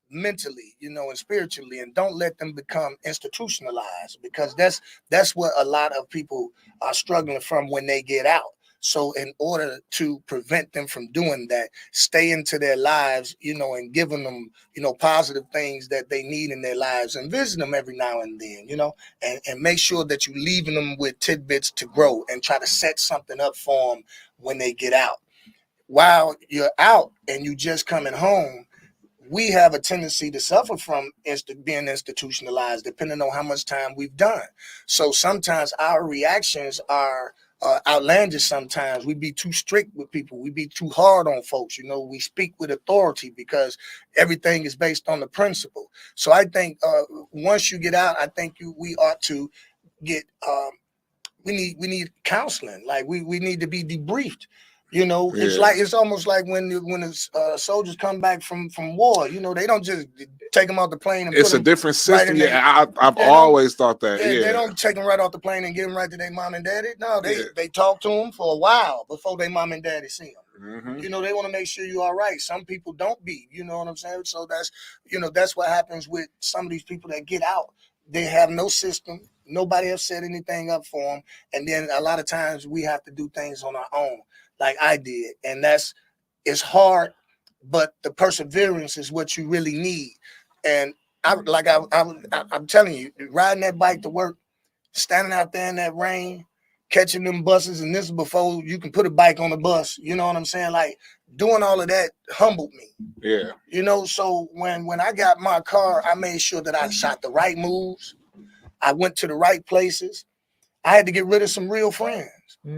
mentally, and spiritually, and don't let them become institutionalized, because that's what a lot of people are struggling from when they get out. So in order to prevent them from doing that, stay into their lives, and giving them, positive things that they need in their lives, and visit them every now and then, and make sure that you're leaving them with tidbits to grow, and try to set something up for them when they get out. While you're out and you just coming home, we have a tendency to suffer from being institutionalized, depending on how much time we've done. So sometimes our reactions are outlandish. Sometimes we be too strict with people. We be too hard on folks. We speak with authority because everything is based on the principle. So I think once you get out, I think we ought to get, we need counseling. Like we need to be debriefed. It's almost like when the soldiers come back from war, they don't just take them off the plane and it's a different system. I've always thought that. They don't take them right off the plane and get them right to their mom and daddy. No, they talk to them for a while before their mom and daddy see them. Mm-hmm. They want to make sure you're all right. Some people don't be, you know what I'm saying? So that's what happens with some of these people that get out. They have no system. Nobody has set anything up for them. And then a lot of times we have to do things on our own, like I did. And it's hard, but the perseverance is what you really need. And I'm telling you, riding that bike to work, standing out there in that rain, catching them buses, and this is before you can put a bike on the bus. You know what I'm saying? Like doing all of that humbled me. Yeah. So when I got my car, I made sure that I shot the right moves. I went to the right places. I had to get rid of some real friends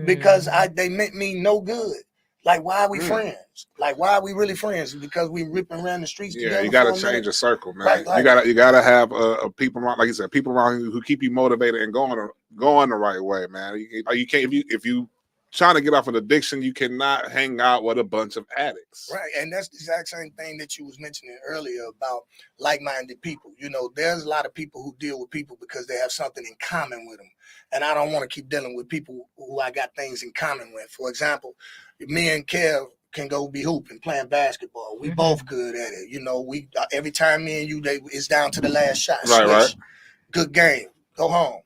because they meant me no good. Like, why are we friends? Like, why are we really friends? Because we ripping around the streets together. Yeah, you got to change the circle, man. Right, you gotta have people around, like you said, people around you who keep you motivated and going the right way, man. You can't if you trying to get off an addiction, you cannot hang out with a bunch of addicts. Right, and that's the exact same thing that you was mentioning earlier about like-minded people. There's a lot of people who deal with people because they have something in common with them, and I don't want to keep dealing with people who I got things in common with. For example, me and Kev can go be hooping, playing basketball. We both good at it. We every time me and you, it's down to the last shot. Right. Good game. Go home.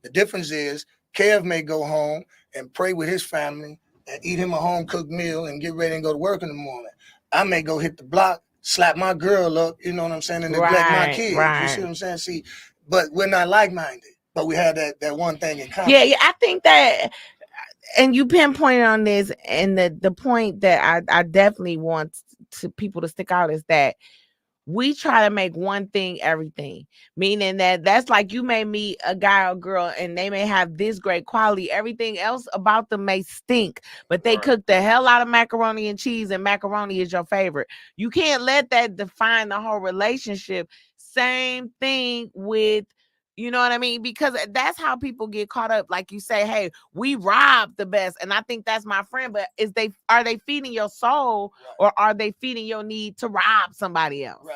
The difference is Kev may go home and pray with his family and eat him a home-cooked meal and get ready and go to work in the morning. I may go hit the block, slap my girl up, you know what I'm saying, and neglect my kids. Right. You see what I'm saying? See, but we're not like-minded. but we had that one thing in common. Yeah, I think that, and you pinpointed on this, and the point that I definitely want to people to stick out is that we try to make one thing everything, meaning that's like you may meet a guy or girl and they may have this great quality. Everything else about them may stink, but they cook the hell out of macaroni and cheese, and macaroni is your favorite. You can't let that define the whole relationship. Same thing with, you know what I mean? Because that's how people get caught up. Like you say, hey, we rob the best. And I think that's my friend. But are they feeding your soul, or are they feeding your need to rob somebody else? Right.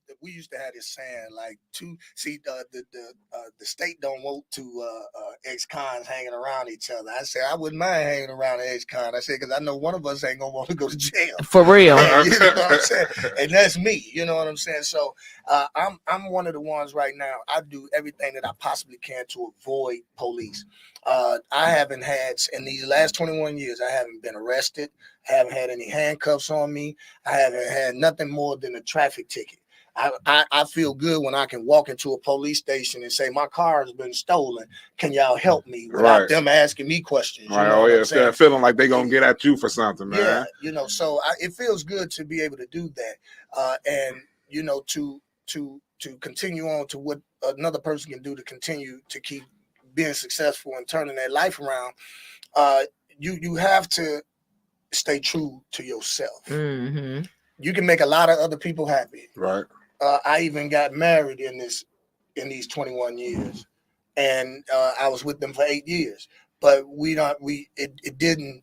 And we used to have this saying, like, the state don't want two ex-cons hanging around each other. I said, I wouldn't mind hanging around an ex-con. I said, because I know one of us ain't going to want to go to jail. For real. And, you know what I'm saying? And that's me. You know what I'm saying? So I'm one of the ones right now. I do everything that I possibly can to avoid police. I haven't had, in these last 21 years, I haven't been arrested. I haven't had any handcuffs on me. I haven't had nothing more than a traffic ticket. I feel good when I can walk into a police station and say, my car has been stolen. Can y'all help me? Without them asking me questions. You know instead of feeling like they're going to get at you for something, man. Yeah, you know, so it feels good to be able to do that. And, you know, to continue on to what another person can do to continue to keep being successful and turning their life around. You have to stay true to yourself. Mm-hmm. You can make a lot of other people happy. Right. I even got married in these 21 years, and I was with them for 8 years. But it didn't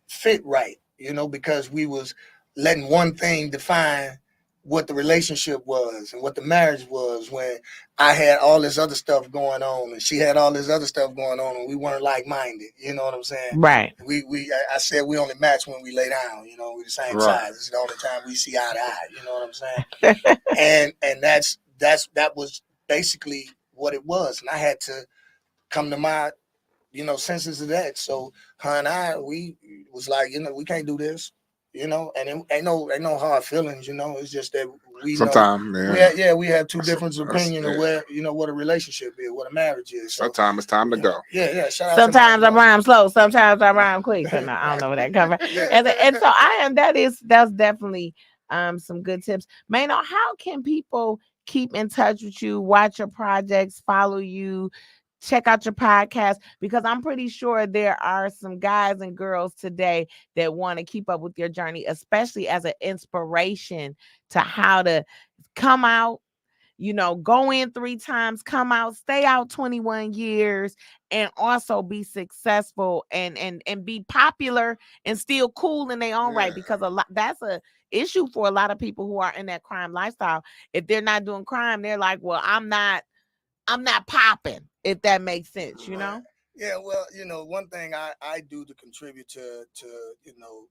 fit right, you know, because we was letting one thing define what the relationship was and what the marriage was, when I had all this other stuff going on and she had all this other stuff going on, and we weren't like-minded. You know what I'm saying? Right. I said we only match when we lay down. You know, we're the same size. It's the only time we see eye to eye. You know what I'm saying? and that was basically what it was, and I had to come to my, you know, senses of that. So her and I, we was like, you know, we can't do this. You know, and it ain't no hard feelings. You know, it's just that we have two different opinions of where, you know, what a relationship is, what a marriage is. So, sometimes it's time to go. Yeah. Sometimes I rhyme slow, sometimes I rhyme quick. So no, I don't know where that comes from. And so that's definitely some good tips. Maino, how can people keep in touch with you, watch your projects, follow you, check out your podcast? Because I'm pretty sure there are some guys and girls today that want to keep up with your journey, especially as an inspiration to how to come out, you know, go in 3 times, come out, stay out 21 years, and also be successful and be popular and still cool in their own right. Because that's a issue for a lot of people who are in that crime lifestyle. If they're not doing crime, they're like, well, I'm not popping, if that makes sense, you know? Yeah, well, you know, one thing I do to contribute to you know,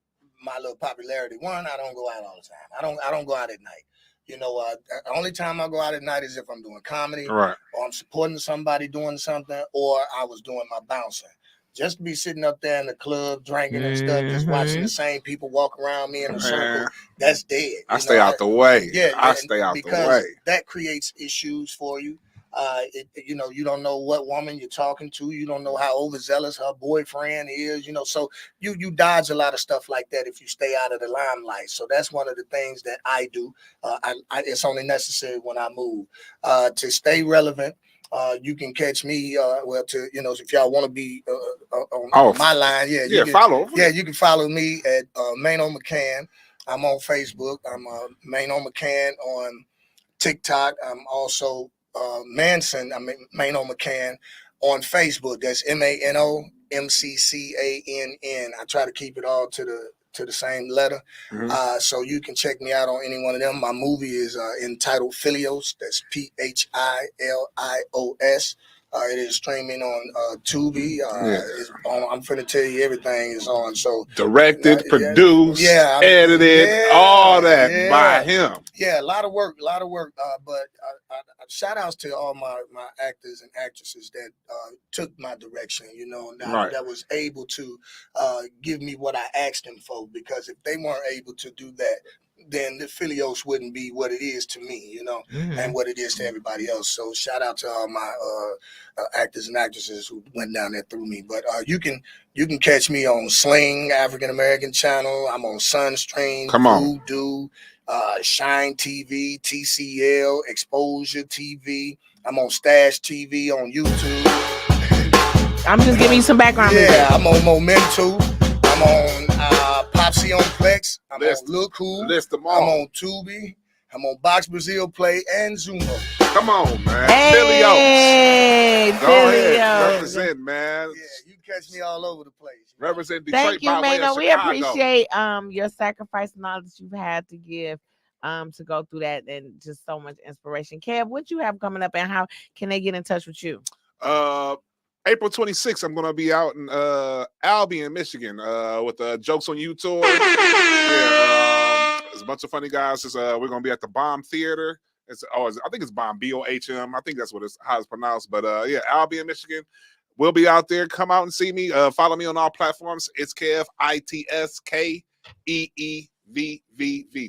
my little popularity. One, I don't go out all the time. I don't go out at night. You know, the only time I go out at night is if I'm doing comedy, or I'm supporting somebody doing something, or I was doing my bouncing. Just to be sitting up there in the club drinking and stuff, just watching the same people walk around me in a circle, that's dead. I stay out the way. I stay out the way. That creates issues for you. You know, you don't know what woman you're talking to. You don't know how overzealous her boyfriend is, you know, so you dodge a lot of stuff like that if you stay out of the limelight. So that's one of the things that I do. It's only necessary when I move to stay relevant. You can catch me, you know, if y'all want to be on my line, follow. Yeah, you can follow me at Mano McCann. I'm on Facebook. I'm Mano McCann on TikTok. I'm also Maino McCann on Facebook. That's MANO MCCANN. I try to keep it all to the same letter. So you can check me out on any one of them. My movie is entitled Filios. That's PHILIOS. It is streaming on Tubi. I'm finna tell you everything is on. So directed, produced, edited, all that by him. Yeah, a lot of work. But I shout outs to all my actors and actresses that took my direction, Right. that was able to give me what I asked them for, because if they weren't able to do that, then the Filios wouldn't be what it is to me, and what it is to everybody else. So shout out to all my actors and actresses who went down there through me. But you can catch me on Sling African American channel. I'm on Sunstream, Come on. Voodoo, Shine TV, TCL, Exposure TV. I'm on Stash TV on YouTube. I'm just giving you some background music. Yeah, I'm on Memento. I'm on Popsy on Plex. I'm on Look Who. List them I'm all. on Tubi. I'm on Box Brazil Play and Zumo. Come on, man. Hey, Go ahead. Filios. Represent, man. Yeah, you can catch me all over the place. Represent Detroit Thank you, by way of Maino. We Chicago. appreciate your sacrifice and all that you've had to give to go through that, and just so much inspiration. Kev, what you have coming up, and how can they get in touch with you? April 26th, I'm gonna be out in Albion, Michigan, with Jokes on YouTube. There's a bunch of funny guys. We're gonna be at the Bomb Theater. I think it's Bomb, BOHM. I think that's how it's pronounced. But Albion, Michigan. We'll be out there. Come out and see me. Follow me on all platforms. It's Kev, ITSKEEVVV.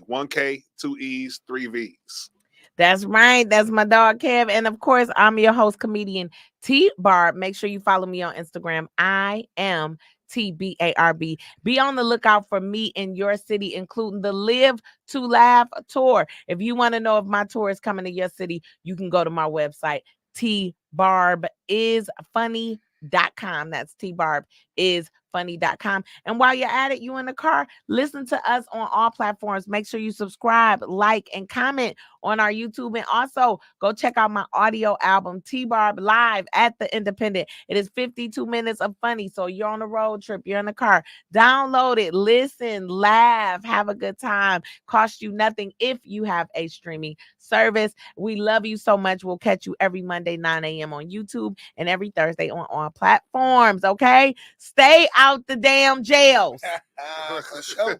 1K, 2 E's, 3 V's. That's right. That's my dog, Kev. And of course, I'm your host, comedian T.Barb. Make sure you follow me on Instagram. I am T.Barb. Be on the lookout for me in your city, including the Live to Laugh tour. If you want to know if my tour is coming to your city, you can go to my website, tbarbisfunny.com. That's tbarbisfunny.com. And while you're at it, you in the car, listen to us on all platforms. Make sure you subscribe, like, and comment on our YouTube. And also go check out my audio album, T.Barb Live at the Independent. It is 52 minutes of funny. So you're on a road trip, you're in the car, download it, listen, laugh, have a good time. Cost you nothing if you have a streaming service. We love you so much. We'll catch you every Monday, 9 a.m. on YouTube, and every Thursday on all platforms. Okay? Stay out the damn jails. For sure.